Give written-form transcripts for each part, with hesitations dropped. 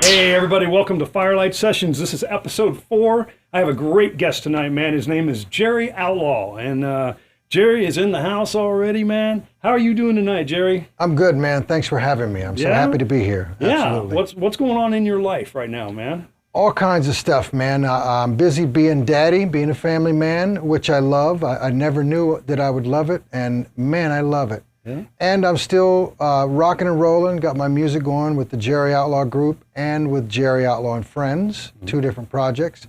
Hey everybody, welcome to Firelight Sessions. This is episode 4. I have a great guest tonight, man. His name is Jerry Outlaw, and Jerry is in the house already, man. How are you doing tonight, Jerry? I'm good, man. Thanks for having me. I'm so happy to be here. Absolutely. Yeah. What's going on in your life right now, man? All kinds of stuff, man. I'm busy being daddy, being a family man, which I love. I never knew that I would love it, and man, I love it. Yeah. And I'm still rocking and rolling, got my music going with the Jerry Outlaw group and with Jerry Outlaw and Friends, 2 different projects.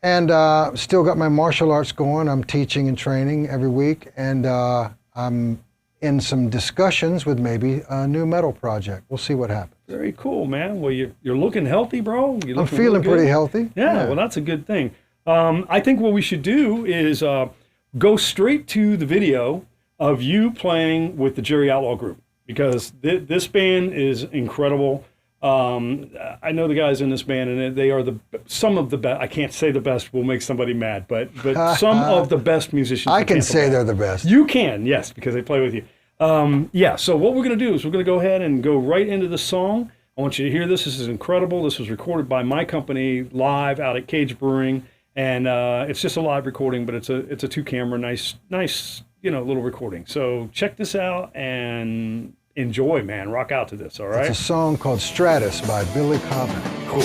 And still got my martial arts going. I'm teaching and training every week, and I'm in some discussions with maybe a new metal project. We'll see what happens. Very cool, man. Well, you're looking healthy, bro. I'm feeling pretty healthy. Yeah, well, that's a good thing. I think what we should do is go straight to the video of you playing with the Jerry Outlaw group, because this band is incredible. I know the guys in this band, and they are some of the best. I can't say the best will make somebody mad, but some of the best musicians. I can say they're the best. You can, yes, because they play with you. Yeah, so what we're going to do is we're going to go ahead and go right into the song. I want you to hear this. This is incredible. This was recorded by my company live out at Cage Brewing, and it's just a live recording, but it's a 2-camera, nice, little recording. So check this out and enjoy, man. Rock out to this, all right? It's a song called Stratus by Billy Cobbin. Cool.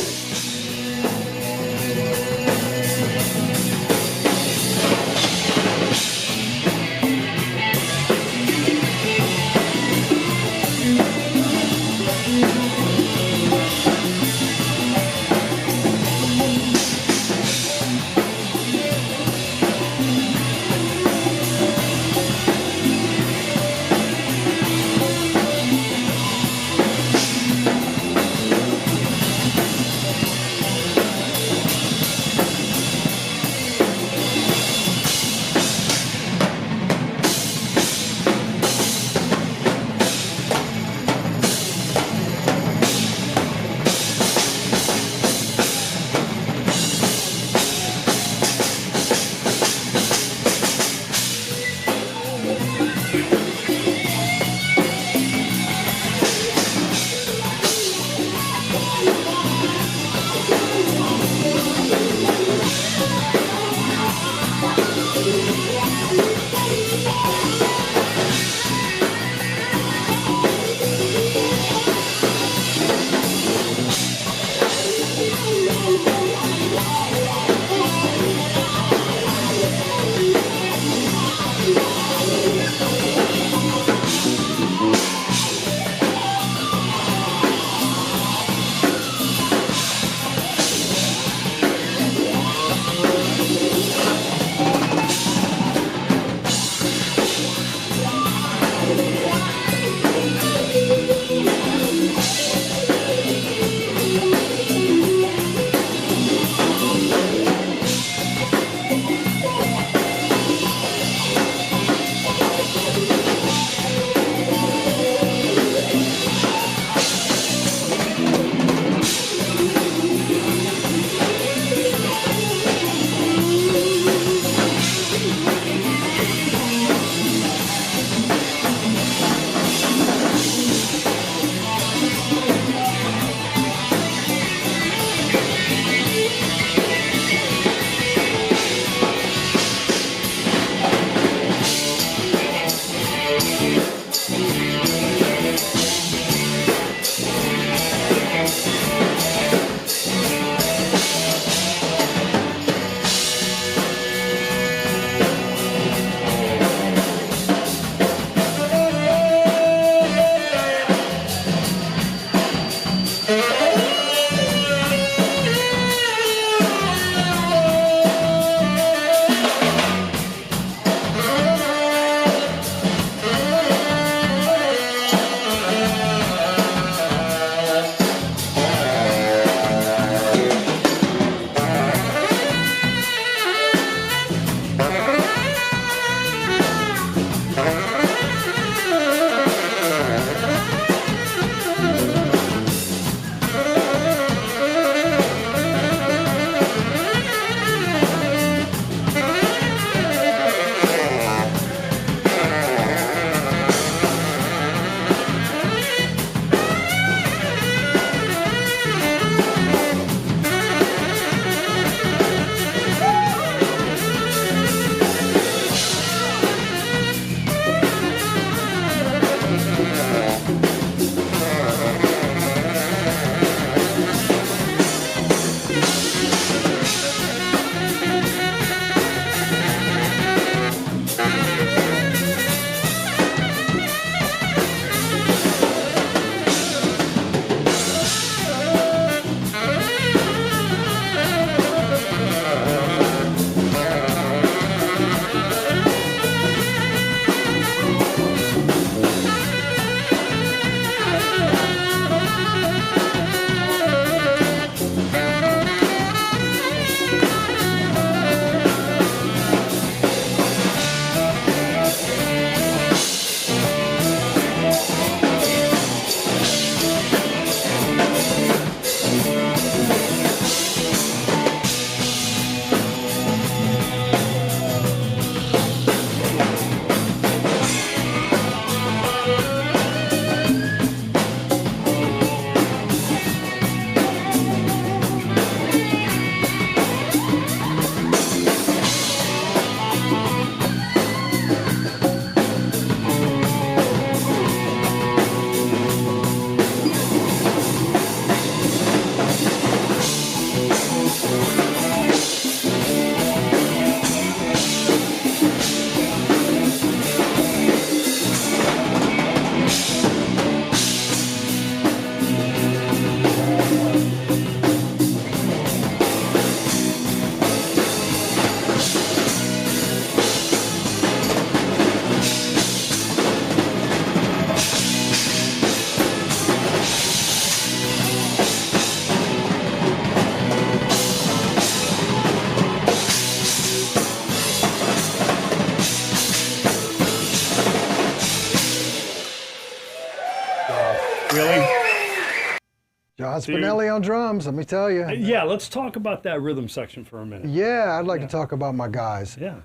John Spinelli on drums, let me tell you. Yeah, let's talk about that rhythm section for a minute. Yeah, I'd like to talk about my guys. Yeah.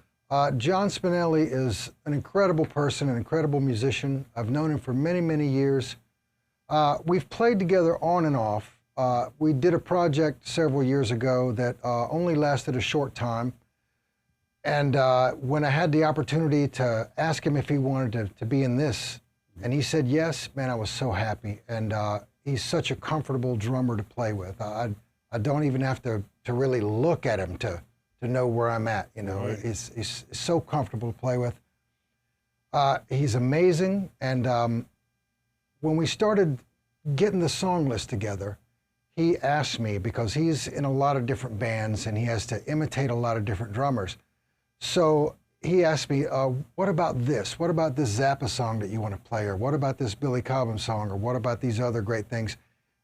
John Spinelli is an incredible person, an incredible musician. I've known him for many, many years. We've played together on and off. We did a project several years ago that only lasted a short time. And when I had the opportunity to ask him if he wanted to be in this, and he said yes, man, I was so happy. And he's such a comfortable drummer to play with. I don't even have to really look at him to know where I'm at. You know, Right. he's so comfortable to play with. He's amazing. And when we started getting the song list together, he asked me, because he's in a lot of different bands and he has to imitate a lot of different drummers. So he asked me, what about this? What about this Zappa song that you want to play? Or what about this Billy Cobham song? Or what about these other great things?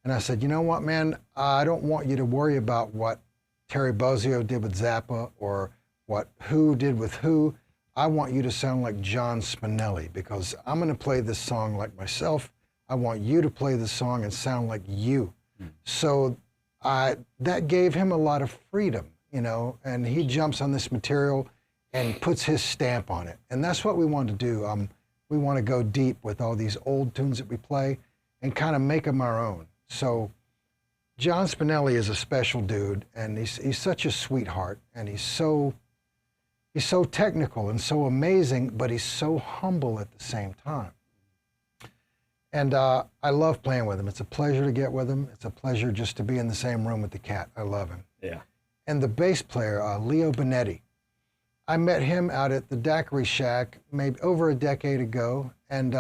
And I said, you know what, man? I don't want you to worry about what Terry Bozzio did with Zappa or what Who did with Who. I want you to sound like John Spinelli, because I'm going to play this song like myself. I want you to play the song and sound like you. So that gave him a lot of freedom, you know, and he jumps on this material and puts his stamp on it. And that's what we want to do. We want to go deep with all these old tunes that we play and kind of make them our own. So John Spinelli is a special dude, and he's such a sweetheart, and he's so technical and so amazing, but he's so humble at the same time. And I love playing with him. It's a pleasure to get with him. It's a pleasure just to be in the same room with the cat. I love him. Yeah. And the bass player, Leo Benetti. I met him out at the Daiquiri Shack maybe over a decade ago. And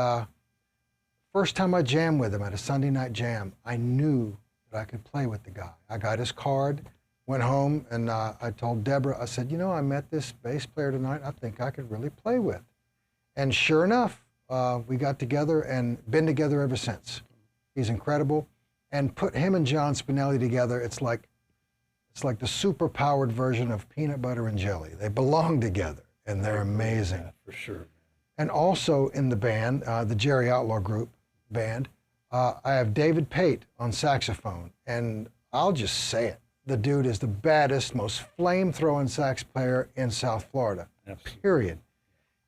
first time I jammed with him at a Sunday night jam, I knew that I could play with the guy. I got his card, went home, and I told Deborah, I said, you know, I met this bass player tonight I think I could really play with. And sure enough, we got together and been together ever since. He's incredible. And put him and John Spinelli together, it's like the super-powered version of peanut butter and jelly. They belong together, and they're amazing. Yeah, for sure. And also in the band, the Jerry Outlaw group band, I have David Pate on saxophone. And I'll just say it. The dude is the baddest, most flame-throwing sax player in South Florida, Absolutely. period.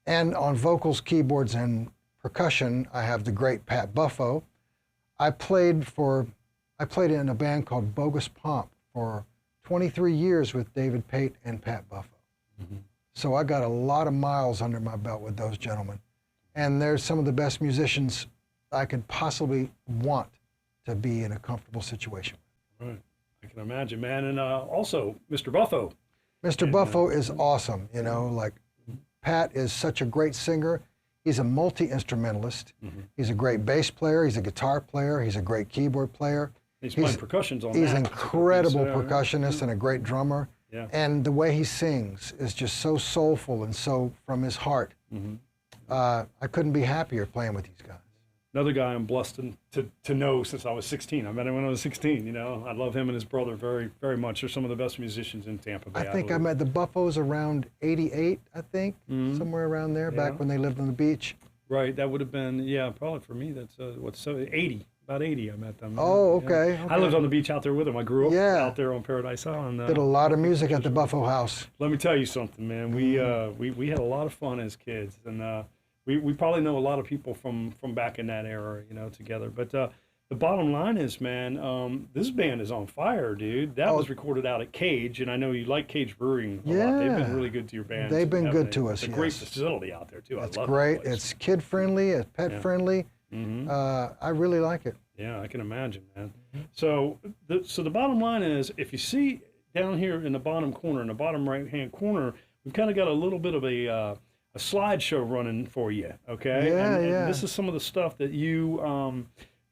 And on vocals, keyboards, and percussion, I have the great Pat Buffo. I played in a band called Bogus Pomp for 23 years with David Pate and Pat Buffo. Mm-hmm. So I got a lot of miles under my belt with those gentlemen. And they're some of the best musicians I could possibly want to be in a comfortable situation. Right. I can imagine, man. And also, Mr. Buffo. Mr. Buffo is awesome, you know, like Pat is such a great singer. He's a multi-instrumentalist. Mm-hmm. He's a great bass player. He's a guitar player. He's a great keyboard player. He's playing percussions on He's that. an incredible percussionist and a great drummer. Yeah. And the way he sings is just so soulful and so from his heart. Mm-hmm. I couldn't be happier playing with these guys. Another guy I'm blessed to know since I was 16. I met him when I was 16, you know. I love him and his brother very, very much. They're some of the best musicians in Tampa Bay. I think I met the Buffos around 88, I think, somewhere around there, back when they lived on the beach. Right, that would have been, yeah, probably for me, that's, 80, about 80 I met them. Oh, Yeah. okay. I lived on the beach out there with them. I grew up Yeah. out there on Paradise Island. Did a lot of music at the Buffo house. Let me tell you something, man. We had a lot of fun as kids, and we probably know a lot of people from back in that era, you know, together. But the bottom line is, man, this band is on fire, dude. That was recorded out at Cage, and I know you like Cage Brewing a lot. They've been really good to your band. They've been good to us, It's a yes. great facility out there, too. It's I love great. that place. It's kid-friendly, it's pet-friendly. Mm-hmm. I really like it. Yeah, I can imagine, man. So the bottom line is, if you see down here in the bottom corner, in the bottom right-hand corner, we've kind of got a little bit of a slideshow running for you, okay? Yeah, and this is some of the stuff that you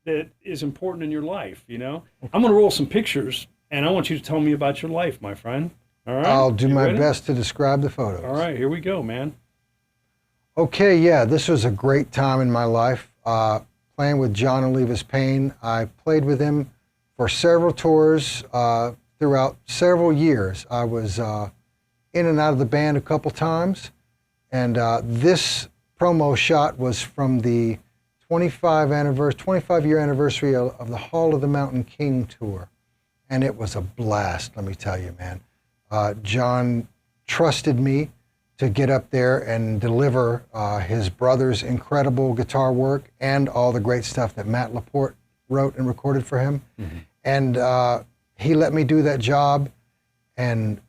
that is important in your life, you know? I'm going to roll some pictures, and I want you to tell me about your life, my friend. All right? I'll do You my ready? best to describe the photos. All right, here we go, man. Okay, yeah, this was a great time in my life. Playing with John Olivas Payne. I played with him for several tours throughout several years. I was in and out of the band a couple times. And this promo shot was from the 25-year anniversary of the Hall of the Mountain King tour. And it was a blast, let me tell you, man. John trusted me to get up there and deliver his brother's incredible guitar work and all the great stuff that Matt Laporte wrote and recorded for him. Mm-hmm. And he let me do that job. And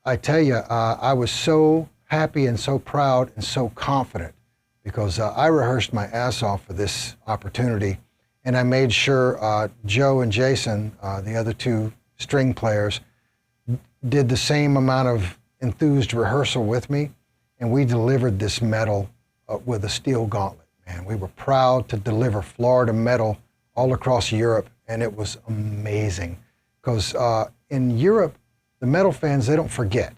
I tell you, I was so happy and so proud and so confident because I rehearsed my ass off for this opportunity. And I made sure Joe and Jason, the other two string players, did the same amount of enthused rehearsal with me. And we delivered this metal with a steel gauntlet, man. We were proud to deliver Florida metal all across Europe. And it was amazing because in Europe, the metal fans, they don't forget,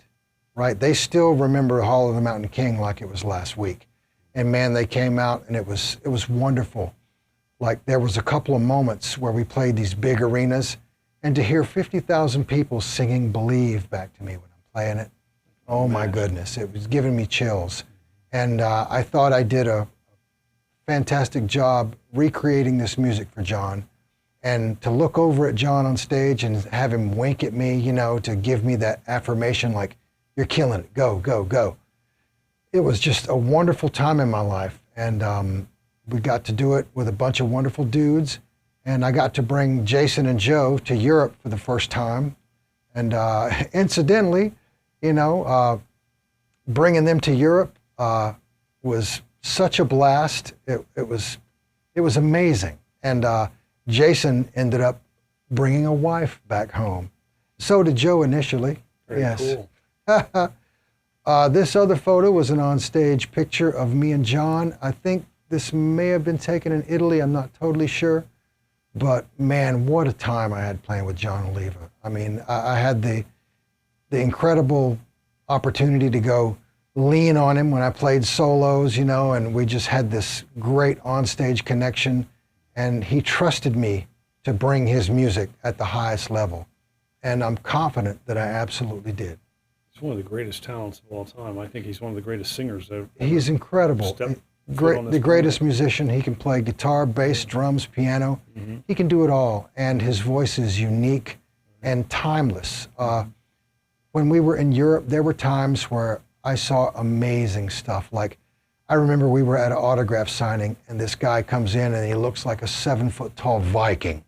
right? They still remember Hall of the Mountain King like it was last week. And man, they came out and it was wonderful. Like there was a couple of moments where we played these big arenas and to hear 50,000 people singing Believe back to me when I'm playing it, oh my goodness, it was giving me chills. And I thought I did a fantastic job recreating this music for John. And to look over at John on stage and have him wink at me, you know, to give me that affirmation like, you're killing it, go, go, go. It was just a wonderful time in my life. And we got to do it with a bunch of wonderful dudes. And I got to bring Jason and Joe to Europe for the first time. And incidentally, you know, bringing them to Europe was such a blast. It was amazing. And Jason ended up bringing a wife back home. So did Joe initially. Very yes. Cool. This other photo was an onstage picture of me and John. I think this may have been taken in Italy. I'm not totally sure. But man, what a time I had playing with John Oliva. I mean, I had the incredible opportunity to go lean on him when I played solos, you know, and we just had this great onstage connection. And he trusted me to bring his music at the highest level. And I'm confident that I absolutely did. He's one of the greatest talents of all time. I think he's one of the greatest singers ever. He's incredible. The greatest musician. He can play guitar, bass, drums, piano. Mm-hmm. He can do it all. And his voice is unique and timeless. When we were in Europe, there were times where I saw amazing stuff. Like, I remember we were at an autograph signing and this guy comes in and he looks like a 7-foot-tall Viking.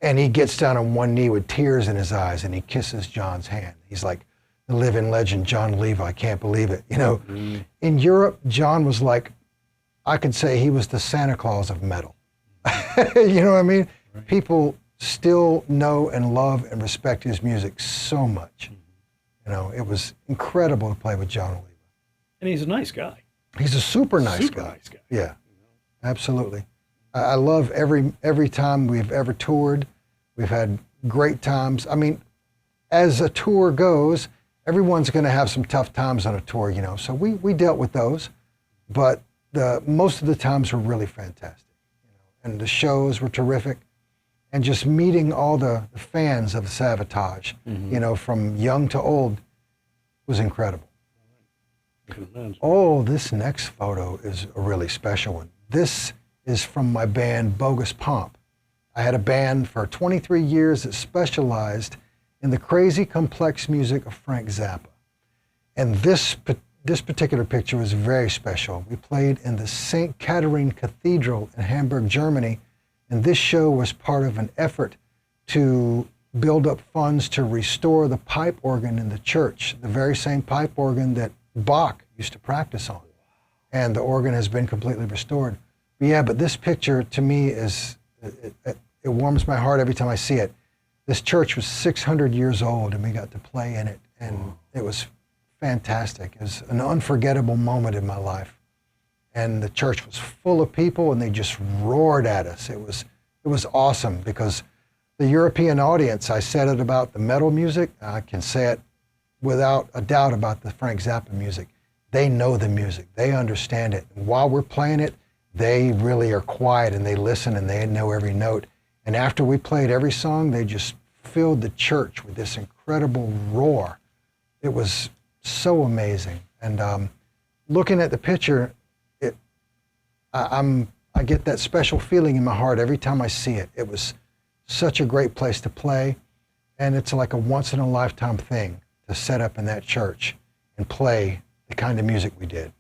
And he gets down on one knee with tears in his eyes and he kisses John's hand. He's like, the living legend, John Oliva, I can't believe it. You know, mm-hmm. In Europe, John was like, I could say he was the Santa Claus of metal. You know what I mean? Right. People still know and love and respect his music so much. Mm-hmm. You know, it was incredible to play with John Oliva. And he's a nice guy. He's a super nice guy. Yeah, absolutely. I love every time we've ever toured. We've had great times. I mean, as a tour goes, everyone's going to have some tough times on a tour, you know. So we dealt with those, but most of the times were really fantastic. You know, and the shows were terrific. And just meeting all the fans of Savatage, mm-hmm. you know, from young to old, was incredible. Oh, this next photo is a really special one. This is from my band, Bogus Pomp. I had a band for 23 years that specialized in the crazy, complex music of Frank Zappa. And this particular picture was very special. We played in the St. Catherine Cathedral in Hamburg, Germany, and this show was part of an effort to build up funds to restore the pipe organ in the church, the very same pipe organ that Bach used to practice on. And the organ has been completely restored. But yeah, but this picture to me is, it warms my heart every time I see it. This church was 600 years old and we got to play in it. And it was fantastic. It was an unforgettable moment in my life. And the church was full of people and they just roared at us. It was awesome because the European audience, I said it about the metal music, I can say it without a doubt about the Frank Zappa music. They know the music, they understand it. And while we're playing it, they really are quiet and they listen and they know every note. And after we played every song, they just filled the church with this incredible roar. It was so amazing. And looking at the picture, I'm I get that special feeling in my heart every time I see it. It was such a great place to play, and it's like a once-in-a-lifetime thing to set up in that church and play the kind of music we did.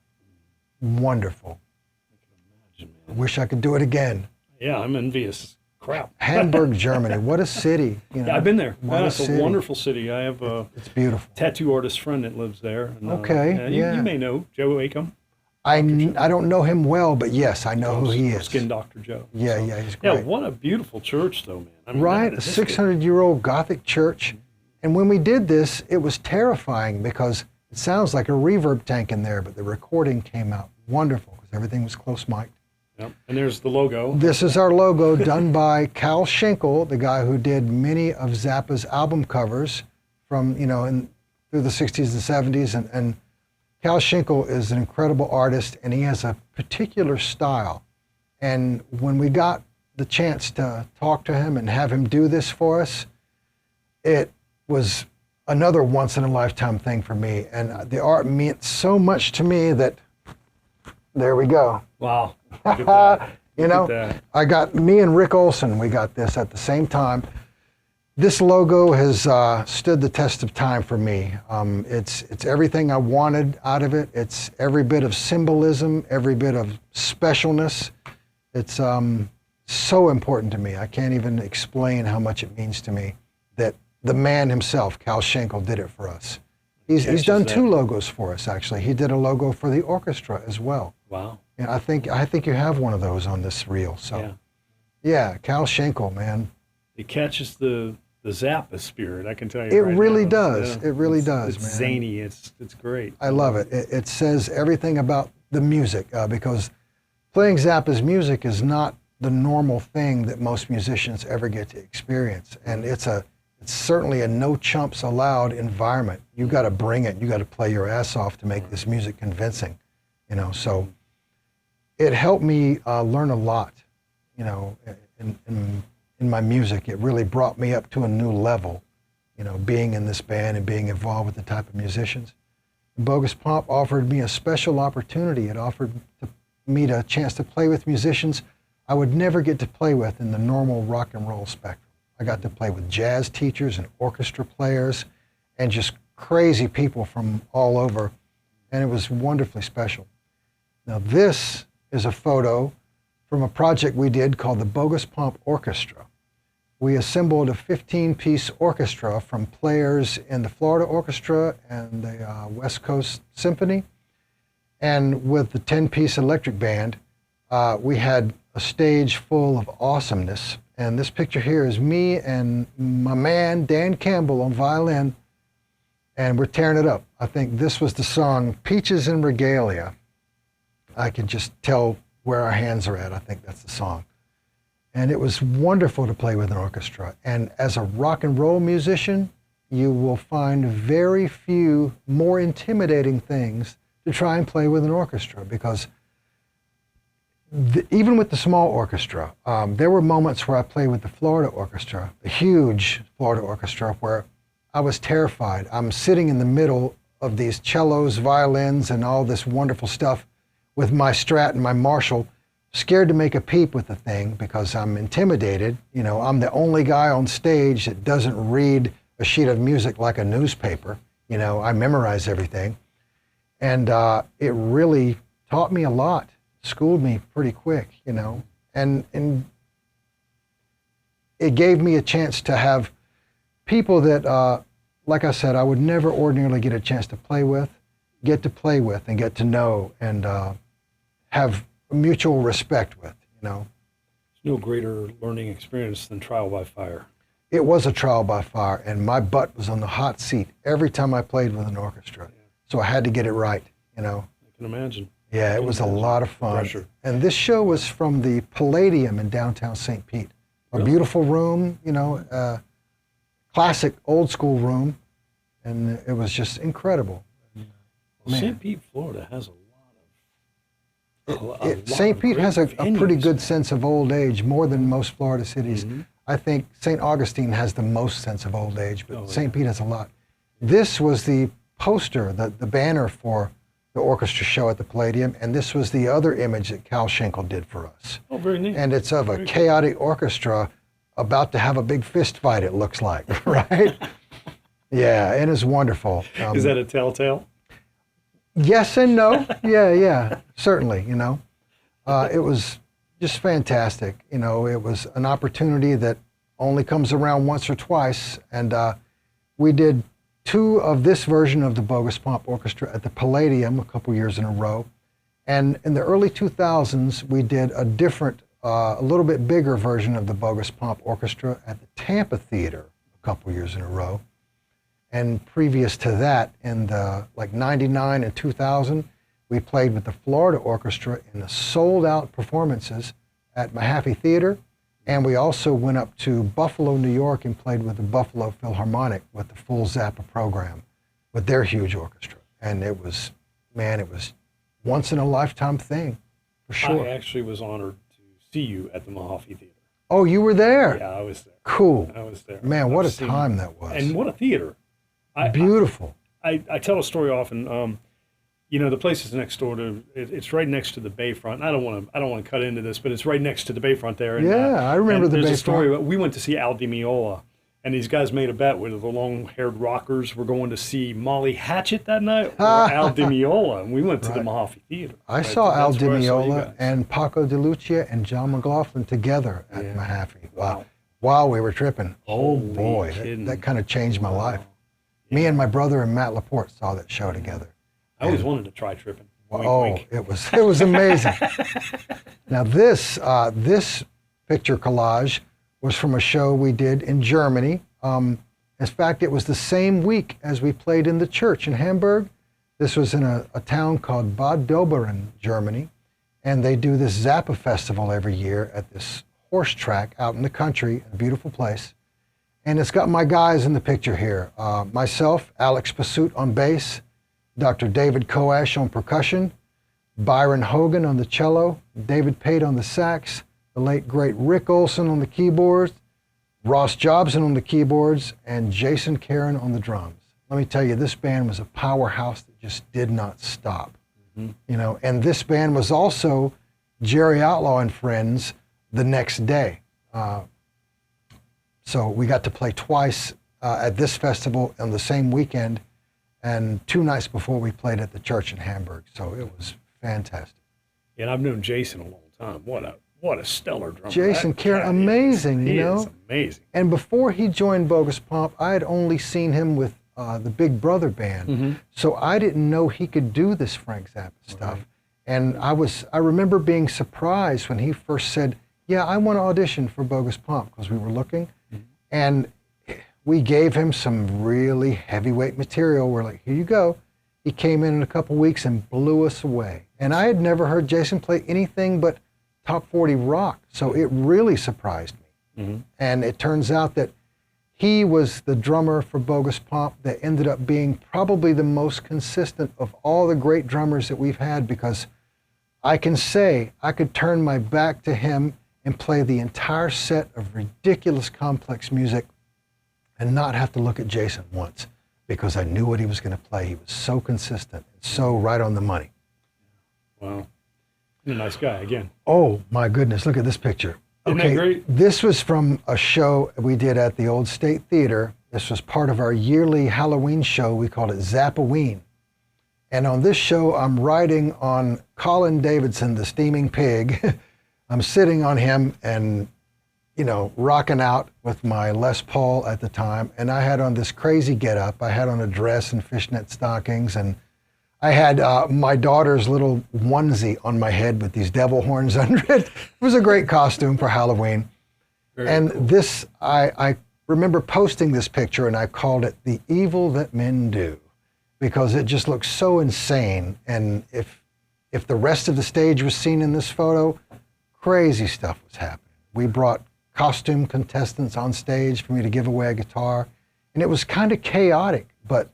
Wonderful. I can imagine, I man. wish I could do it again. Yeah, I'm envious. Crap. Hamburg, Germany. What a city. You know? Yeah, I've been there. What Yeah, a it's a city. wonderful city. I have a It's beautiful. tattoo artist friend that lives there. And, Okay, you, yeah. you may know Joe Acom. I don't know him well, but yes, I know who he is. Skin Dr. Joe. Yeah, So, yeah, he's great. Yeah, what a beautiful church, though, man. I mean, Right, that a history. 600-year-old Gothic church. And when we did this, it was terrifying because it sounds like a reverb tank in there, but the recording came out wonderful because everything was close mic'd. Yep. And there's the logo. This is our logo done by Cal Schenkel, the guy who did many of Zappa's album covers from, you know, through the 60s and 70s. And Cal Schenkel is an incredible artist, and he has a particular style. And when we got the chance to talk to him and have him do this for us, it was another once-in-a-lifetime thing for me. And the art meant so much to me that, there we go. Wow. Look at that. You Look know, at that. I got, me and Rick Olson, we got this at the same time. This logo has stood the test of time for me. It's everything I wanted out of it. It's every bit of symbolism, every bit of specialness. It's so important to me. I can't even explain how much it means to me that the man himself, Cal Schenkel, did it for us. He's done that. 2 logos for us, actually. He did a logo for the orchestra as well. Wow. Yeah, I think you have one of those on this reel. So, yeah, Cal Schenkel, man. It catches the Zappa spirit, I can tell you. It right really now. does. It really It's- does, It's man. zany. It's great. I love it. It says everything about the music because playing Zappa's music is not the normal thing that most musicians ever get to experience, and it's certainly a no chumps allowed environment. You got to bring it. You got to play your ass off to make this music convincing, you know. So it helped me learn a lot, you know, in my music. It really brought me up to a new level, you know, being in this band and being involved with the type of musicians. Bogus Pomp offered me a special opportunity. It offered me a chance to play with musicians I would never get to play with in the normal rock and roll spectrum. I got to play with jazz teachers and orchestra players and just crazy people from all over, and it was wonderfully special. Now this is a photo from a project we did called the Bogus Pomp Orchestra. We assembled a 15-piece orchestra from players in the Florida Orchestra and the West Coast Symphony. And with the 10-piece electric band, we had a stage full of awesomeness. And this picture here is me and my man, Dan Campbell, on violin, and we're tearing it up. I think this was the song Peaches and Regalia. I can just tell where our hands are at. I think that's the song. And it was wonderful to play with an orchestra. And as a rock and roll musician, you will find very few more intimidating things to try and play with an orchestra, because even with the small orchestra, there were moments where I played with the Florida Orchestra, the huge Florida Orchestra, where I was terrified. I'm sitting in the middle of these cellos, violins, and all this wonderful stuff with my Strat and my Marshall, scared to make a peep with the thing because I'm intimidated. You know, I'm the only guy on stage that doesn't read a sheet of music like a newspaper. You know, I memorize everything. And it really taught me a lot, schooled me pretty quick, you know. And it gave me a chance to have people that, like I said, I would never ordinarily get a chance to play with, get to play with and get to know and have mutual respect with, you know. There's no greater learning experience than trial by fire. It was a trial by fire, and my butt was on the hot seat every time I played with an orchestra. So I had to get it right, you know. I can imagine. Yeah, it was a lot of fun. Pressure. And this show was from the Palladium in downtown St. Pete. A beautiful room, you know, classic old school room, and it was just incredible. Well, St. Pete, Florida has a lot of St. Pete has a pretty venues, good man. sense of old age, more than most Florida cities. I think St. Augustine has the most sense of old age, but St. Pete has a lot. This was the poster, the banner for the orchestra show at the Palladium, and this was the other image that Cal Schenkel did for us. Oh, very neat. And it's of a chaotic orchestra about to have a big fist fight, it looks like, right? Yeah, it is wonderful. Is that a telltale? Yes and no. Yeah, certainly, you know. It was just fantastic. You know, it was an opportunity that only comes around once or twice. And we did 2 of this version of the Bogus Pomp Orchestra at the Palladium a couple years in a row. And in the early 2000s, we did a different, a little bit bigger version of the Bogus Pomp Orchestra at the Tampa Theater a couple years in a row. And previous to that, in the like 99 and 2000, we played with the Florida Orchestra in the sold-out performances at Mahaffey Theater, and we also went up to Buffalo, New York, and played with the Buffalo Philharmonic with the full Zappa program, with their huge orchestra. And it was, man, it was once-in-a-lifetime thing, for sure. I actually was honored to see you at the Mahaffey Theater. Oh, you were there? Yeah, I was there. Cool. I was there. Man, what a time that was. And what a theater. Beautiful. I tell a story often. You know, the place is next door to. It's right next to the Bayfront. I don't want to cut into this, but it's right next to the Bayfront there. And, yeah, I remember the Bayfront. There's a story. We went to see Al Di Meola, and these guys made a bet with the long-haired rockers. We're going to see Molly Hatchet that night or Al Di Meola, and we went to the Mahaffey Theater. I saw Al Di Meola and Paco de Lucia and John McLaughlin together at Mahaffey. Wow. While we were tripping. Oh boy, that kind of changed my life. Me and my brother and Matt Laporte saw that show together. I always wanted to try tripping. Wink, wink. It was amazing. Now this picture collage was from a show we did in Germany. In fact, it was the same week as we played in the church in Hamburg. This was in a town called Bad Doberen, Germany, and they do this Zappa festival every year at this horse track out in the country, a beautiful place. And it's got my guys in the picture here. Myself, Alex Pasut on bass, Dr. David Koash on percussion, Byron Hogan on the cello, David Pate on the sax, the late great Rick Olson on the keyboards, Ross Jobson on the keyboards, and Jason Karen on the drums. Let me tell you, this band was a powerhouse that just did not stop. You know, and this band was also Jerry Outlaw and Friends the next day. So we got to play twice at this festival on the same weekend, and 2 nights before we played at the church in Hamburg. So it was fantastic. And I've known Jason a long time. What a stellar drummer. Jason Karen, amazing, you know? He is amazing. And before he joined Bogus Pomp, I had only seen him with the Big Brother band. So I didn't know he could do this Frank Zappa stuff. And I remember being surprised when he first said, yeah, I want to audition for Bogus Pomp, because we were looking. And we gave him some really heavyweight material. We're like, here you go. He came in a couple weeks and blew us away. And I had never heard Jason play anything but top 40 rock. So it really surprised me. And it turns out that he was the drummer for Bogus Pomp that ended up being probably the most consistent of all the great drummers that we've had, because I can say I could turn my back to him and play the entire set of ridiculous complex music and not have to look at Jason once, because I knew what he was going to play. He was so consistent and so right on the money. Wow. He's a nice guy, again. Oh, my goodness. Look at this picture. Isn't that great? This was from a show we did at the Old State Theater. This was part of our yearly Halloween show. We called it Zappaween. And on this show, I'm riding on Colin Davidson, the steaming pig. I'm sitting on him and, you know, rocking out with my Les Paul at the time. And I had on this crazy getup. I had on a dress and fishnet stockings. And I had my daughter's little onesie on my head with these devil horns under it. It was a great costume for Halloween. Very cool. This, I remember posting this picture, and I called it The Evil That Men Do, because it just looked so insane. And if the rest of the stage was seen in this photo, crazy stuff was happening. We brought costume contestants on stage for me to give away a guitar, and it was kind of chaotic, but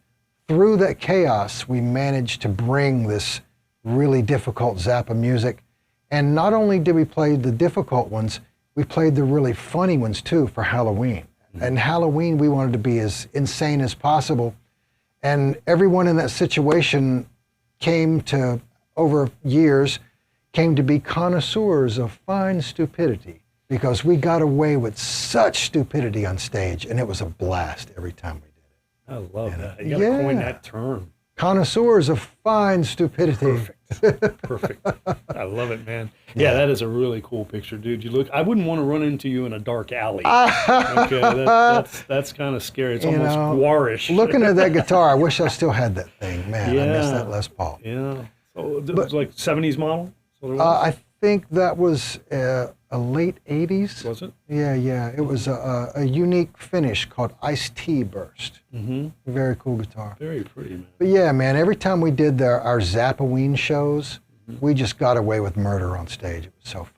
through that chaos, we managed to bring this really difficult Zappa music. And not only did we play the difficult ones, we played the really funny ones too for Halloween. And Halloween, we wanted to be as insane as possible. And everyone in that situation came to, over years, came to be connoisseurs of fine stupidity because we got away with such stupidity on stage, and it was a blast every time we did it. I love that. You got to coin that term. Connoisseurs of fine stupidity. Perfect. I love it, man. Yeah, that is a really cool picture, dude. You look. I wouldn't want to run into you in a dark alley. Okay, that's kind of scary. It's almost warish. Looking at that guitar, I wish I still had that thing. Man, I miss that Les Paul. Yeah. So it was like 70s model? I think that was a late 80s. Was it? Yeah. It was a unique finish called Iced Tea Burst. Mm-hmm. Very cool guitar. Very pretty, man. But yeah, man, every time we did our Zappaween shows, we just got away with murder on stage. It was so fun.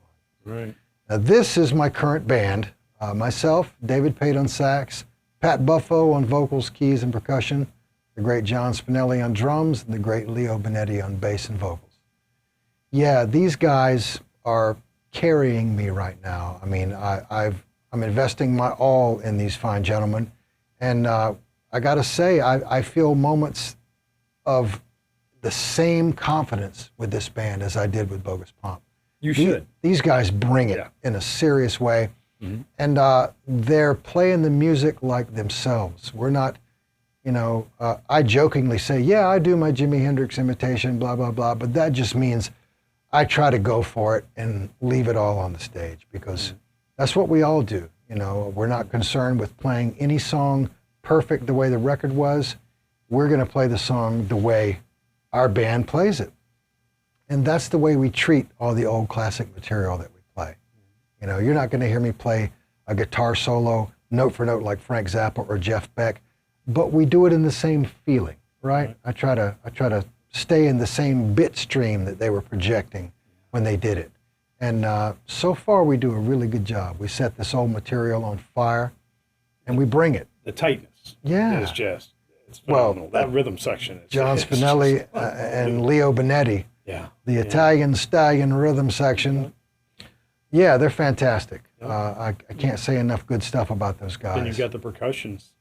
Right. Now, this is my current band. Myself, David Pate on sax, Pat Buffo on vocals, keys, and percussion, the great John Spinelli on drums, and the great Leo Benetti on bass and vocals. Yeah, these guys are carrying me right now. I mean, I'm investing my all in these fine gentlemen, and I got to say, I feel moments of the same confidence with this band as I did with Bogus Pomp. You should. These guys bring it in a serious way, and they're playing the music like themselves. We're not, I jokingly say, yeah, I do my Jimi Hendrix imitation, blah, blah, blah, but that just means I try to go for it and leave it all on the stage because that's what we all do. We're not concerned with playing any song perfect the way the record was. We're going to play the song the way our band plays it. And that's the way we treat all the old classic material that we play. You're not going to hear me play a guitar solo note for note like Frank Zappa or Jeff Beck, but we do it in the same feeling, right? I try to stay in the same bit stream that they were projecting when they did it. And so far we do a really good job. We set this old material on fire and we bring it. The tightness. Yeah. It's just, it's phenomenal. That rhythm section. John Spinelli and Leo Benetti. Yeah. The Italian Stallion rhythm section. Yeah, they're fantastic. I can't say enough good stuff about those guys. Then you've got the percussions.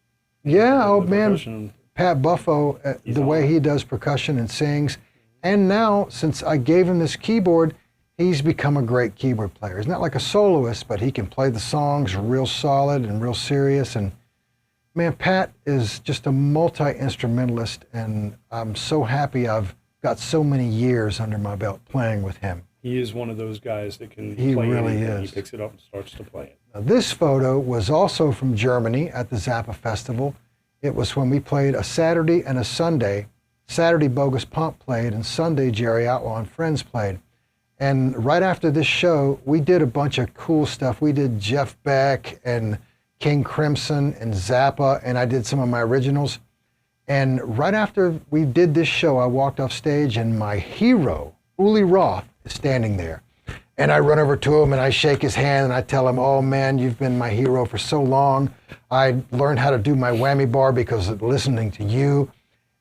Yeah, man. Pat Buffo, the way he does percussion and sings. And now, since I gave him this keyboard, he's become a great keyboard player. He's not like a soloist, but he can play the songs real solid and real serious. And man, Pat is just a multi-instrumentalist, and I'm so happy I've got so many years under my belt playing with him. He is one of those guys that can play really anything. is. He picks it up and starts to play it. Now, this photo was also from Germany at the Zappa Festival. It was when we played a Saturday and a Sunday. Saturday, Bogus Pomp played, and Sunday, Jerry Outlaw and Friends played. And right after this show, we did a bunch of cool stuff. We did Jeff Beck and King Crimson and Zappa, and I did some of my originals. And right after we did this show, I walked off stage, and my hero, Uli Roth, is standing there. And I run over to him and I shake his hand and I tell him, oh man, you've been my hero for so long. I learned how to do my whammy bar because of listening to you.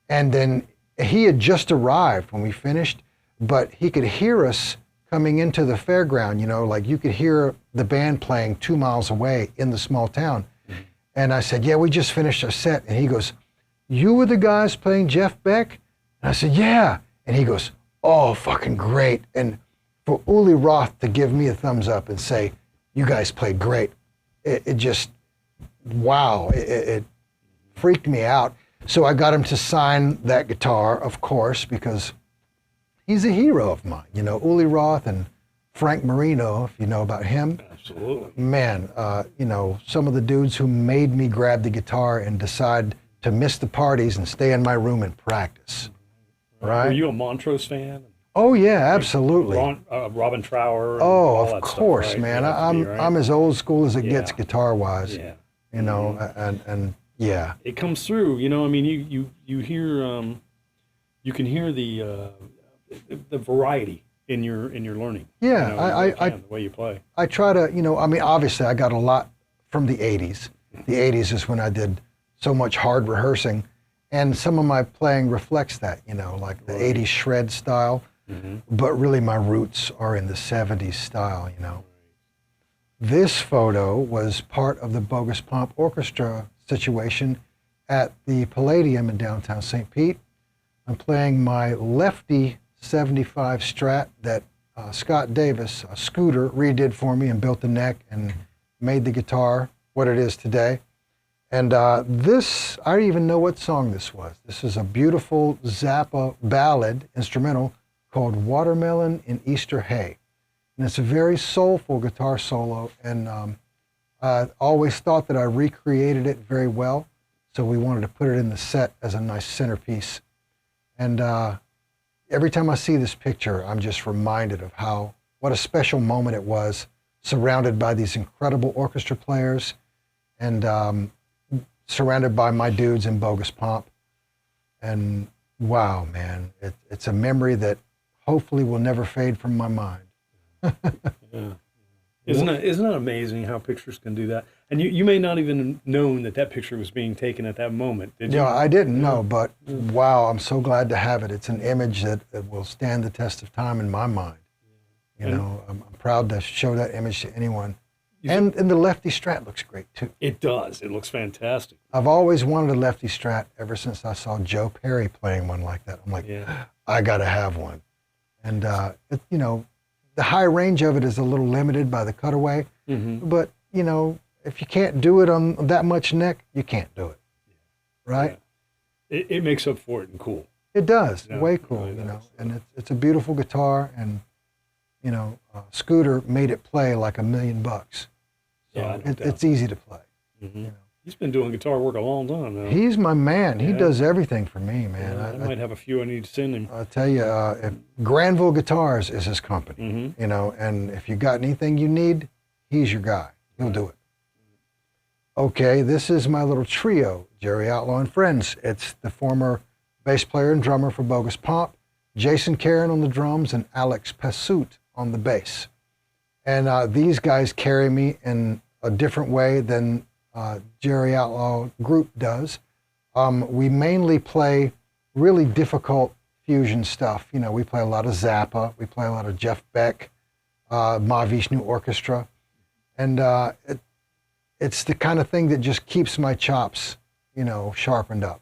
And then he had just arrived when we finished, but he could hear us coming into the fairground, like you could hear the band playing 2 miles away in the small town. And I said, yeah, we just finished our set. And he goes, you were the guys playing Jeff Beck? And I said, yeah. And he goes, oh, fucking great. And for Uli Roth to give me a thumbs up and say, you guys played great, it just, wow, it freaked me out. So I got him to sign that guitar, of course, because he's a hero of mine. Uli Roth and Frank Marino, if you know about him. Absolutely. Man, some of the dudes who made me grab the guitar and decide to miss the parties and stay in my room and practice. Right? Were you a Montrose fan? Oh yeah, absolutely. Robin Trower. Oh, of course, stuff, right? man. I'm as old school as it gets guitar-wise. Yeah. And yeah. It comes through. I mean, you hear, you can hear the variety in your learning. Yeah, the way you play. I try to, I mean, obviously I got a lot from the 80s. The 80s is when I did so much hard rehearsing. And some of my playing reflects that, like the 80s shred style. But really my roots are in the 70s style, This photo was part of the Bogus Pomp Orchestra situation at the Palladium in downtown St. Pete. I'm playing my lefty 75 Strat that Scott Davis, a Scooter, redid for me and built the neck and made the guitar what it is today. And this, I don't even know what song this was. This is a beautiful Zappa ballad, instrumental, called Watermelon in Easter Hay. And it's a very soulful guitar solo, and I always thought that I recreated it very well, so we wanted to put it in the set as a nice centerpiece. And every time I see this picture, I'm just reminded of what a special moment it was, surrounded by these incredible orchestra players, and surrounded by my dudes in Bogus Pomp. And wow, man, it's a memory that hopefully will never fade from my mind. Yeah. Isn't it amazing how pictures can do that? And you may not even known that picture was being taken at that moment, did you? Yeah, I didn't know, but wow, I'm so glad to have it. It's an image that will stand the test of time in my mind. You know, I'm proud to show that image to anyone. And the lefty Strat looks great too. It does. It looks fantastic. I've always wanted a lefty Strat ever since I saw Joe Perry playing one like that. I'm like, I got to have one. And, you know, the high range of it is a little limited by the cutaway, but, you know, if you can't do it on that much neck, you can't do it, right? Yeah. It makes up for it and cool. It does, way cool, really you know, does. and it's a beautiful guitar, and, you know, Scooter made it play like $1 million. So it's easy to play. You know. He's been doing guitar work a long time now. He's my man. He does everything for me, man. I might have a few I need to send him. I'll tell you, if Granville Guitars is his company, you know, and if you got anything you need, he's your guy. He'll do it. Okay, this is my little trio, Jerry Outlaw and Friends. It's the former bass player and drummer for Bogus Pomp, Jason Karen on the drums, and Alex Passout on the bass. And these guys carry me in a different way than Jerry Outlaw group does. We mainly play really difficult fusion stuff. You know, we play a lot of Zappa, we play a lot of Jeff Beck, Mahavishnu Orchestra, and it's the kind of thing that just keeps my chops, you know, sharpened up.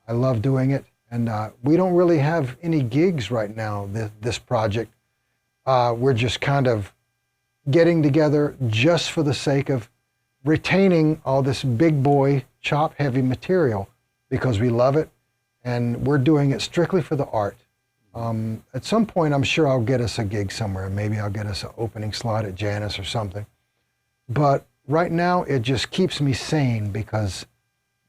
I love doing it, and we don't really have any gigs right now, this project. We're just kind of getting together just for the sake of retaining all this big boy chop heavy material because we love it, and we're doing it strictly for the art. At some point, I'm sure I'll get us a gig somewhere. Maybe I'll get us an opening slot at Janus or something. But right now, it just keeps me sane because,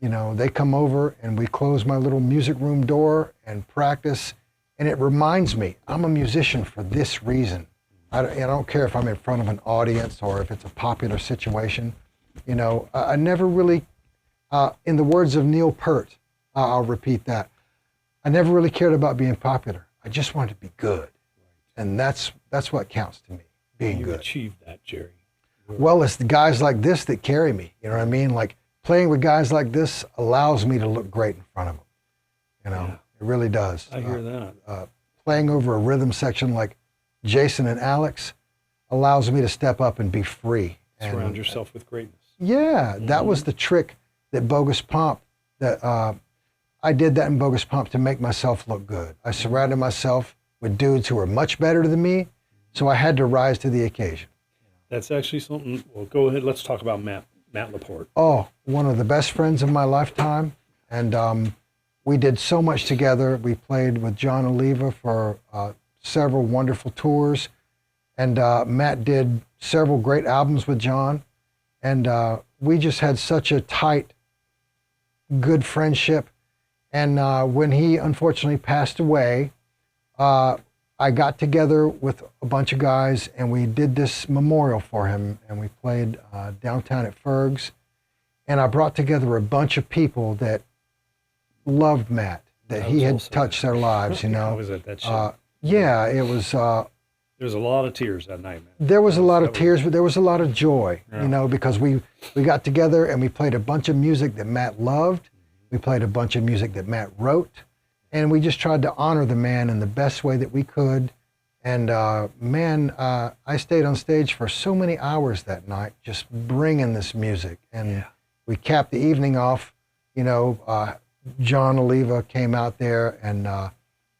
you know, they come over and we close my little music room door and practice, and it reminds me I'm a musician for this reason. I don't care if I'm in front of an audience or if it's a popular situation. You know, I never really, in the words of Neil Peart, I'll repeat that, I never really cared about being popular. I just wanted to be good. And that's what counts to me, being good. You achieved that, Jerry. Well, it's the guys like this that carry me. You know what I mean? Like, playing with guys like this allows me to look great in front of them. You know, it really does. I hear that. Playing over a rhythm section like Jason and Alex allows me to step up and be free. Surround yourself with greatness. Yeah, that was the trick that Bogus Pomp, that I did that in Bogus Pomp to make myself look good. I surrounded myself with dudes who were much better than me, so I had to rise to the occasion. That's actually something, well, go ahead, let's talk about Matt Laporte. Oh, one of the best friends of my lifetime, and we did so much together. We played with John Oliva for several wonderful tours, and Matt did several great albums with John, and we just had such a tight, good friendship. And when he unfortunately passed away, I got together with a bunch of guys and we did this memorial for him, and we played downtown at Ferg's, and I brought together a bunch of people that loved Matt, that he had touched their lives, you know. I was at that show. Yeah, it was... there was a lot of tears that night, man. There was a lot of tears, but there was a lot of joy, you know, because we got together and we played a bunch of music that Matt loved. We played a bunch of music that Matt wrote, and we just tried to honor the man in the best way that we could. And man, I stayed on stage for so many hours that night, just bringing this music. And we capped the evening off, you know, John Oliva came out there, and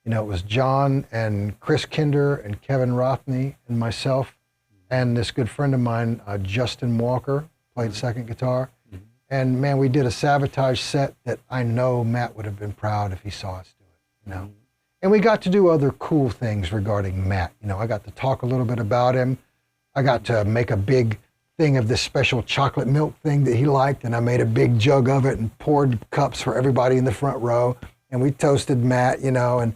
it was John and Chris Kinder and Kevin Rothney and myself, and this good friend of mine, Justin Walker, played second guitar. And man, we did a Sabotage set that I know Matt would have been proud if he saw us do it, And we got to do other cool things regarding Matt. I got to talk a little bit about him. I got to make a big thing of this special chocolate milk thing that he liked, and I made a big jug of it and poured cups for everybody in the front row. And we toasted Matt, and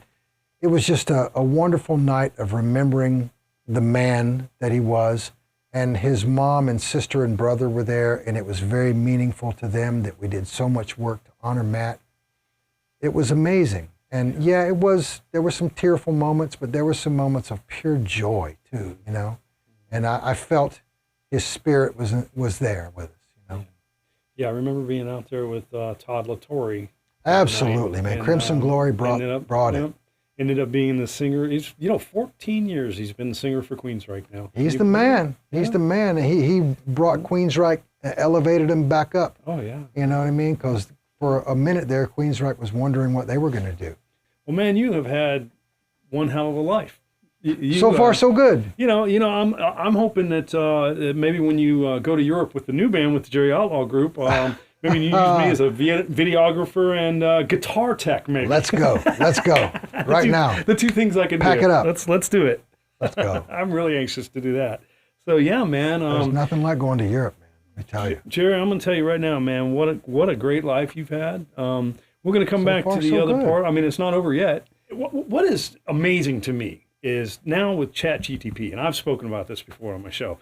it was just a wonderful night of remembering the man that he was. And his mom and sister and brother were there, and it was very meaningful to them that we did so much work to honor Matt. It was amazing. And yeah, there were some tearful moments, but there were some moments of pure joy too, And I felt his spirit was there with us, Yeah, I remember being out there with Todd LaTorre. Absolutely, man. Crimson Glory brought it. Ended up being the singer. He's 14 years he's been the singer for Queensryche now. He's the man. He's the man. He brought Queensryche, elevated him back up. Oh yeah. You know what I mean? Because for a minute there, Queensryche was wondering what they were going to do. Well, man, you have had one hell of a life. So far, so good. I'm hoping that maybe when you go to Europe with the new band, with the Jerry Outlaw group, maybe you use me as a videographer and guitar tech, maybe. Let's go. Right now. The two things I can Pack do. it up. Let's do it. Let's go. I'm really anxious to do that. So yeah, man. There's nothing like going to Europe, man. Let me tell you. Jerry, I'm going to tell you right now, man. What a great life you've had. We're going to come back to the other part. I mean, it's not over yet. What is amazing to me is now with ChatGTP, and I've spoken about this before on my show.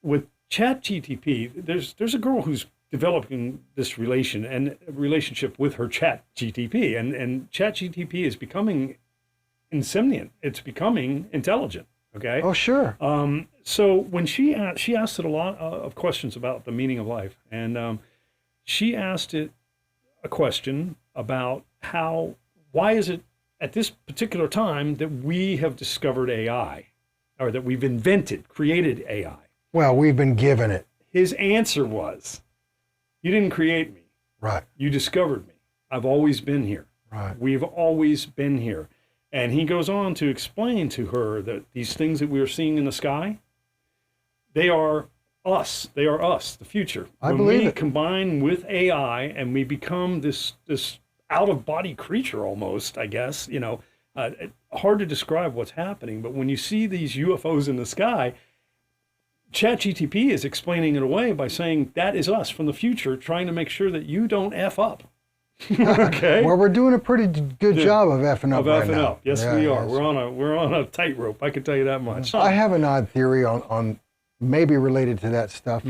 With ChatGTP, there's a girl who's developing this relationship with her ChatGTP, and ChatGTP is becoming insentient. It's becoming intelligent. Okay. Oh, sure. So when she asked it a lot of questions about the meaning of life, and she asked it a question about why is it at this particular time that we have discovered AI, or that we've created AI. Well, we've been given it. His answer was, you didn't create me. Right. You discovered me. I've always been here. Right. We've always been here. And he goes on to explain to her that these things that we are seeing in the sky, they are us. They are us, the future. I believe it. When we combine with AI and we become this out-of-body creature almost, I guess, hard to describe what's happening. But when you see these UFOs in the sky, ChatGTP is explaining it away by saying that is us from the future trying to make sure that you don't F up. Okay. Well, we're doing a pretty good job of effing up right now. Up. Yes, we are. Yes. We're on a tightrope. I can tell you that much. I have an odd theory on maybe related to that stuff.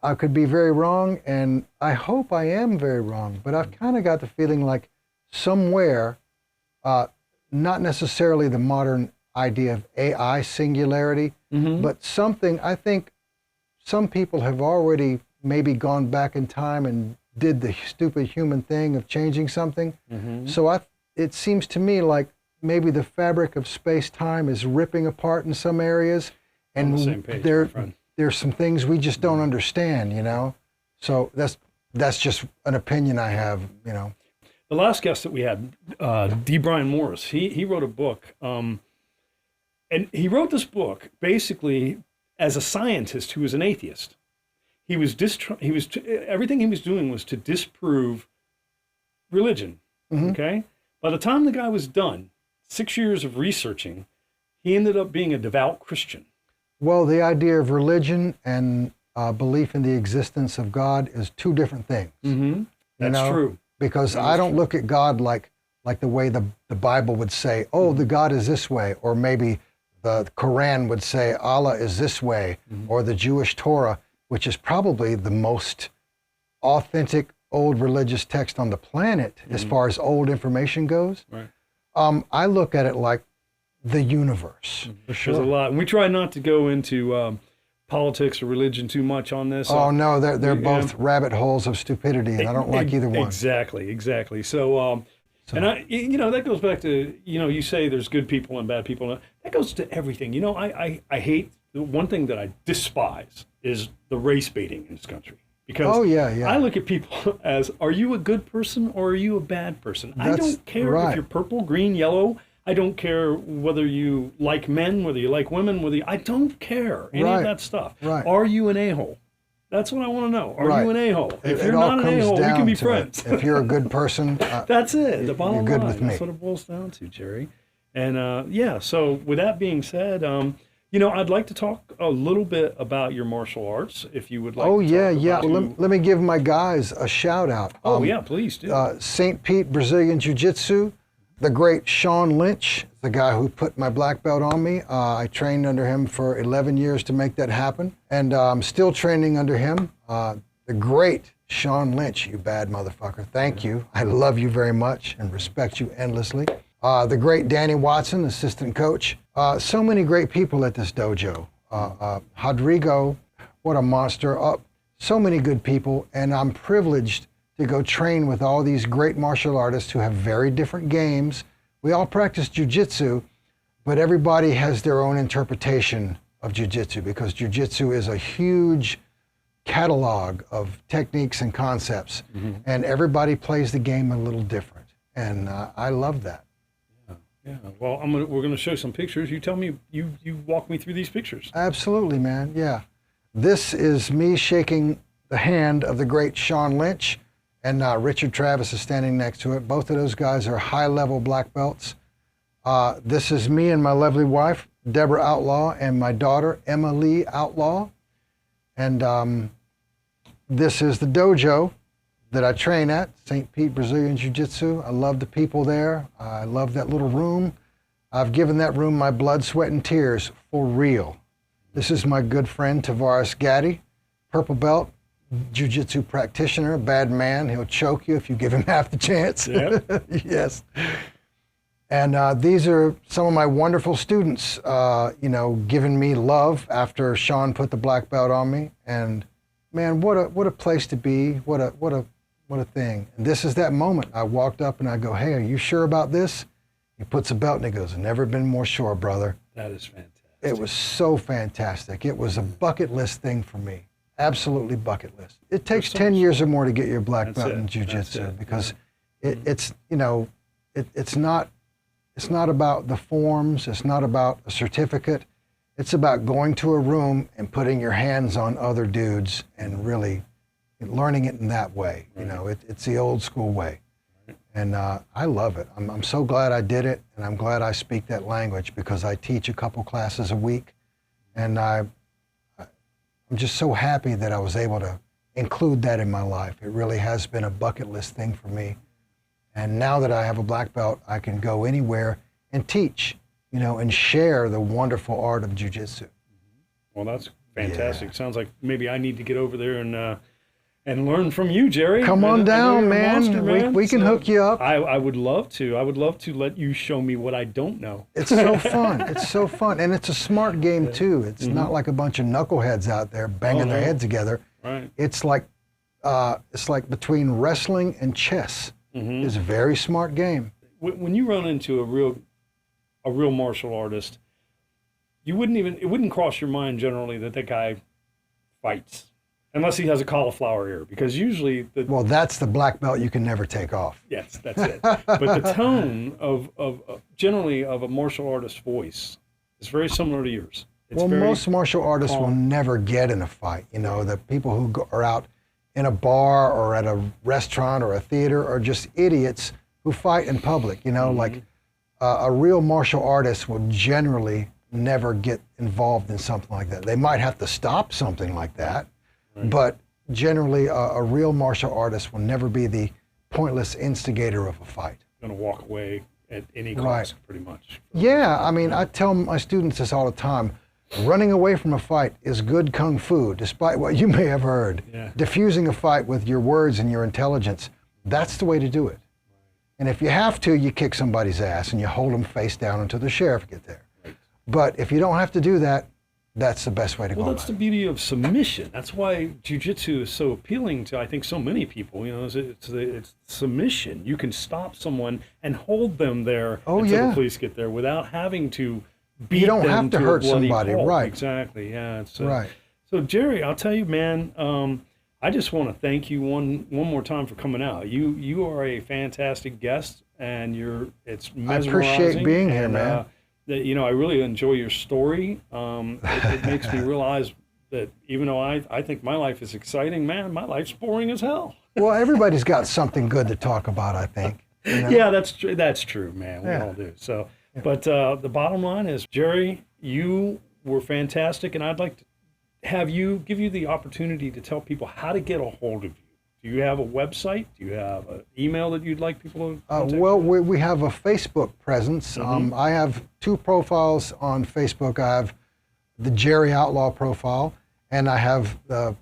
I could be very wrong, and I hope I am very wrong. But I've kind of got the feeling like somewhere, not necessarily the modern idea of AI singularity, but something. I think some people have already maybe gone back in time and did the stupid human thing of changing something. So it seems to me like maybe the fabric of space-time is ripping apart in some areas, and there's some things we just don't understand, So that's just an opinion I have, The last guest that we had, D. Brian Morris, he wrote a book, and he wrote this book basically as a scientist who was an atheist. Everything he was doing was to disprove religion. Okay. By the time the guy was done, 6 years of researching, he ended up being a devout Christian. Well, the idea of religion and belief in the existence of God is two different things. That's true. Because I don't look at God like the way the Bible would say, oh, the God is this way, or maybe the Quran would say Allah is this way, or the Jewish Torah, which is probably the most authentic old religious text on the planet as far as old information goes. Right. I look at it like the universe. For sure. There's a lot. And we try not to go into politics or religion too much on this. Oh, no, they're both rabbit holes of stupidity, and I don't like either one. Exactly. So, and that goes back to, you say there's good people and bad people. That goes to everything. I hate, the one thing that I despise is the race baiting in this country, Because I look at people as, are you a good person or are you a bad person? I don't care if you're purple, green, yellow. I don't care whether you like men, whether you like women, I don't care any of that stuff. Right. Are you an a-hole? That's what I want to know. Are you an a-hole? If you're not an a-hole, we can be friends. If you're a good person, that's it. The bottom line. With me. That's what it boils down to, Jerry. And so with that being said, I'd like to talk a little bit about your martial arts, if you would like. Oh, yeah. Well, let me give my guys a shout out. Please do. St. Pete Brazilian Jiu-Jitsu, the great Sean Lynch, the guy who put my black belt on me. I trained under him for 11 years to make that happen, and I'm still training under him. The great Sean Lynch, you bad motherfucker. Thank you. I love you very much and respect you endlessly. The great Danny Watson, assistant coach. So many great people at this dojo. Rodrigo, what a monster. So many good people, and I'm privileged to go train with all these great martial artists who have very different games. We all practice jiu-jitsu, but everybody has their own interpretation of jiu-jitsu, because jiu-jitsu is a huge catalog of techniques and concepts, and everybody plays the game a little different, and I love that. Yeah. Well, we're gonna show some pictures. You tell me, you walk me through these pictures. Absolutely, man. Yeah. This is me shaking the hand of the great Sean Lynch, and Richard Travis is standing next to it. Both of those guys are high-level black belts. This is me and my lovely wife, Deborah Outlaw, and my daughter, Emma Lee Outlaw. And this is the dojo that I train at, St. Pete Brazilian Jiu-Jitsu. I love the people there. I love that little room. I've given that room my blood, sweat, and tears for real. This is my good friend, Tavares Gaddy, purple belt, Jiu-Jitsu practitioner, bad man. He'll choke you if you give him half the chance. Yep. Yes. And these are some of my wonderful students, giving me love after Sean put the black belt on me. And man, what a place to be. What a thing. And this is that moment. I walked up and I go, "Hey, are you sure about this?" He puts a belt and he goes, "Never been more sure, brother." That is fantastic. It was so fantastic. It was a bucket list thing for me. Absolutely bucket list. It takes 10 years or more to get your black belt in jiu-jitsu, because it's not about the forms. It's not about a certificate. It's about going to a room and putting your hands on other dudes and really learning it in that way. It's the old school way. And I love it. I'm so glad I did it, and I'm glad I speak that language, because I teach a couple classes a week, and I'm just so happy that I was able to include that in my life. It really has been a bucket list thing for me. And now that I have a black belt, I can go anywhere and teach, and share the wonderful art of jiu-jitsu. Well, that's fantastic. Yeah. Sounds like maybe I need to get over there and learn from you, Jerry. Come on down, man. Monster, we can hook you up. I would love to. I would love to let you show me what I don't know. It's so fun. It's so fun. And it's a smart game, too. It's not like a bunch of knuckleheads out there banging their heads together. Right. It's like between wrestling and chess. It's a very smart game. When you run into a real martial artist, it wouldn't cross your mind generally that guy fights. Unless he has a cauliflower ear, because usually well, that's the black belt you can never take off. Yes, that's it. But the tone of generally of a martial artist's voice is very similar to yours. Most martial artists will never get in a fight. The people who are out in a bar or at a restaurant or a theater are just idiots who fight in public. Like a real martial artist will generally never get involved in something like that. They might have to stop something like that. But generally, a real martial artist will never be the pointless instigator of a fight. Going to walk away at any cost, pretty much. Yeah, I tell my students this all the time. Running away from a fight is good kung fu, despite what you may have heard. Yeah. Diffusing a fight with your words and your intelligence, that's the way to do it. And if you have to, you kick somebody's ass and you hold them face down until the sheriff gets there. Right. But if you don't have to do that, that's the best way to go. Well, that's the beauty of submission. That's why jiu-jitsu is so appealing to, I think, so many people. It's submission. You can stop someone and hold them there until the police get there without having to beat them. You don't have to hurt somebody, halt. Right? Exactly. Yeah. Right. So Jerry, I'll tell you, man. I just want to thank you one more time for coming out. You are a fantastic guest, and it's mesmerizing. I appreciate being here, and, man. I really enjoy your story. It makes me realize that even though I think my life is exciting, man, my life's boring as hell. Well, everybody's got something good to talk about, I think. You know? Yeah, that's true. That's true, man. We Yeah. all do. So, but the bottom line is, Jerry, you were fantastic, and I'd like to give you the opportunity to tell people how to get a hold of you. Do you have a website? Do you have an email that you'd like people to contact? Well, we have a Facebook presence. I have 2 profiles on Facebook. I have the Jerry Outlaw profile, and I have the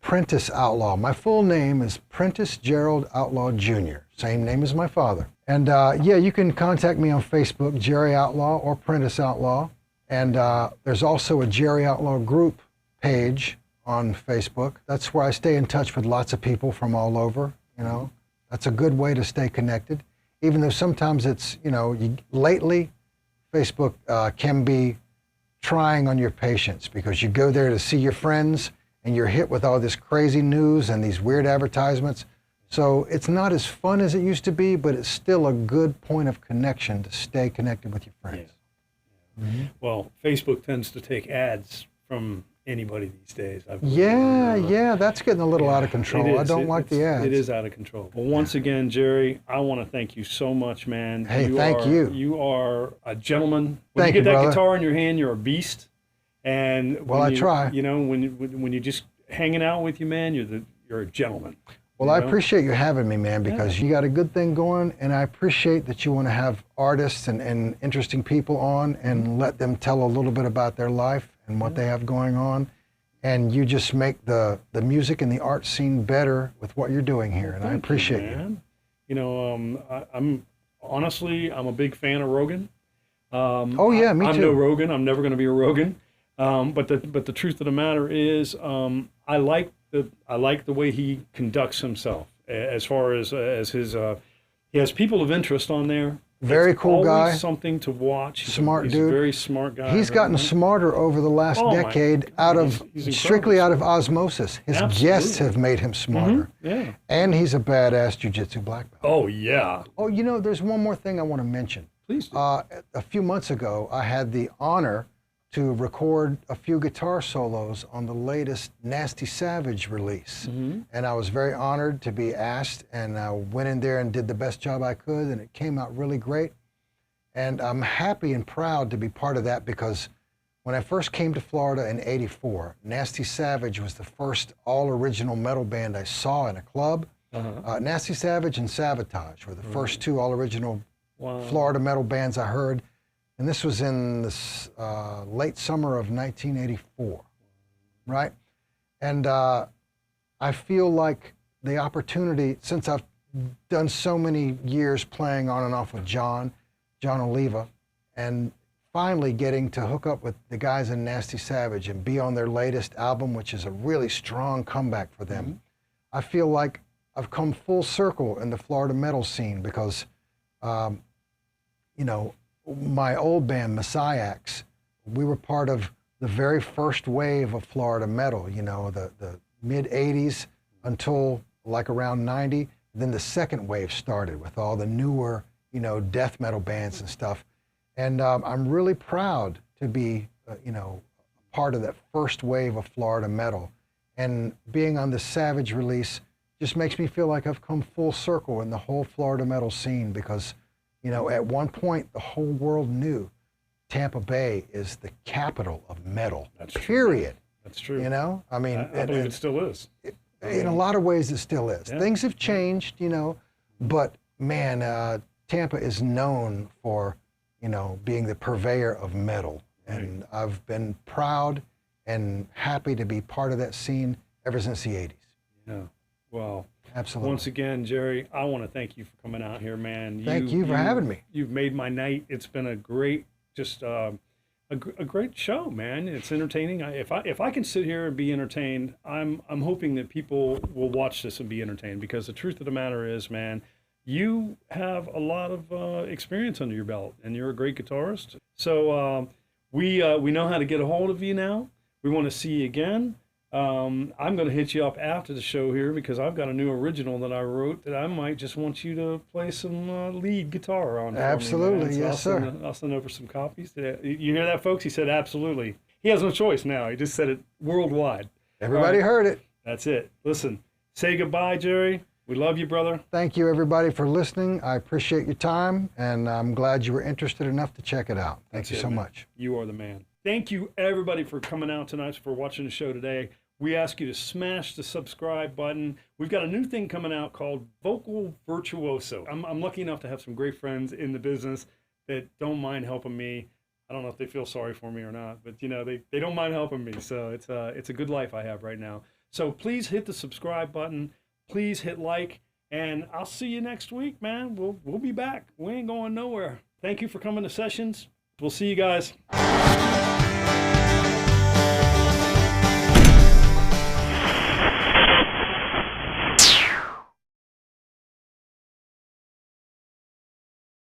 Prentice Outlaw. My full name is Prentice Gerald Outlaw Jr., same name as my father. And yeah, you can contact me on Facebook, Jerry Outlaw or Prentice Outlaw. And there's also a Jerry Outlaw group page on Facebook. That's where I stay in touch with lots of people from all over, you know. That's a good way to stay connected, even though sometimes it's, lately Facebook can be trying on your patience, because you go there to see your friends and you're hit with all this crazy news and these weird advertisements. So it's not as fun as it used to be, but it's still a good point of connection to stay connected with your friends. Yeah. Well, Facebook tends to take ads from anybody these days. Yeah, that's getting a little out of control. I don't like the ads. It is out of control. Well, once again, Jerry, I want to thank you so much, man. Hey, thank you. You are a gentleman. When Thank you get you, that brother. guitar in your hand, you're a beast. And Well, I try. When you just hanging out with you, man, you're a gentleman. Well, I appreciate you having me, man, because you got a good thing going, and I appreciate that you want to have artists and interesting people on and let them tell a little bit about their life and what they have going on. And you just make the music and the art scene better with what you're doing here, and I appreciate you. I'm honestly, I'm a big fan of Rogan. Oh yeah, me I'm too. no Rogan. I'm never going to be a Rogan. But the truth of the matter is, I like the way he conducts himself. As far as his, he has people of interest on there. Very It's cool guy. always something to watch. Smart he's dude. A very smart guy. He's gotten smarter over the last Oh, my decade God. He's strictly out incredible. of osmosis. His Absolutely. guests have made him smarter. Yeah. And he's a badass jiu-jitsu black belt. Oh yeah. Oh, there's one more thing I want to mention. Please do. A few months ago, I had the honor to record a few guitar solos on the latest Nasty Savage release. And I was very honored to be asked, and I went in there and did the best job I could, and it came out really great. And I'm happy and proud to be part of that, because when I first came to Florida in '84, Nasty Savage was the first all-original metal band I saw in a club. Nasty Savage and Sabotage were the first 2 all-original Florida metal bands I heard. And this was in the late summer of 1984, right? And I feel like the opportunity, since I've done so many years playing on and off with John Oliva, and finally getting to hook up with the guys in Nasty Savage and be on their latest album, which is a really strong comeback for them, I feel like I've come full circle in the Florida metal scene, because, my old band, Messiahs, we were part of the very first wave of Florida metal, the mid-'80s until like around 90. Then the second wave started with all the newer, death metal bands and stuff. And I'm really proud to be, part of that first wave of Florida metal. And being on the Savage release just makes me feel like I've come full circle in the whole Florida metal scene, because at one point, the whole world knew Tampa Bay is the capital of metal, period. That's true. I mean, I believe it still is. In a lot of ways, it still is. Yeah. Things have changed, but man, Tampa is known for, being the purveyor of metal. And I've been proud and happy to be part of that scene ever since the 80s. Yeah. Well, absolutely. Once again, Jerry, I want to thank you for coming out here, man. Thank you for having me. You've made my night. It's been a great, a great show, man. It's entertaining. If I can sit here and be entertained, I'm hoping that people will watch this and be entertained, because the truth of the matter is, man, you have a lot of experience under your belt, and you're a great guitarist. So we know how to get a hold of you now. We want to see you again. I'm going to hit you up after the show here because I've got a new original that I wrote that I might just want you to play some lead guitar on. Absolutely, For me, yes, sir. I'll send over some copies. You hear that, folks? He said absolutely. He has no choice now. He just said it worldwide. Everybody heard it. That's it. Listen, say goodbye, Jerry. We love you, brother. Thank you, everybody, for listening. I appreciate your time, and I'm glad you were interested enough to check it out. Thank you so much. You are the man. Thank you, everybody, for coming out tonight, for watching the show today. We ask you to smash the subscribe button. We've got a new thing coming out called Vocal Virtuoso. I'm lucky enough to have some great friends in the business that don't mind helping me. I don't know if they feel sorry for me or not, but they don't mind helping me. So it's a good life I have right now. So please hit the subscribe button. Please hit like, and I'll see you next week, man. We'll be back. We ain't going nowhere. Thank you for coming to Sessions. We'll see you guys.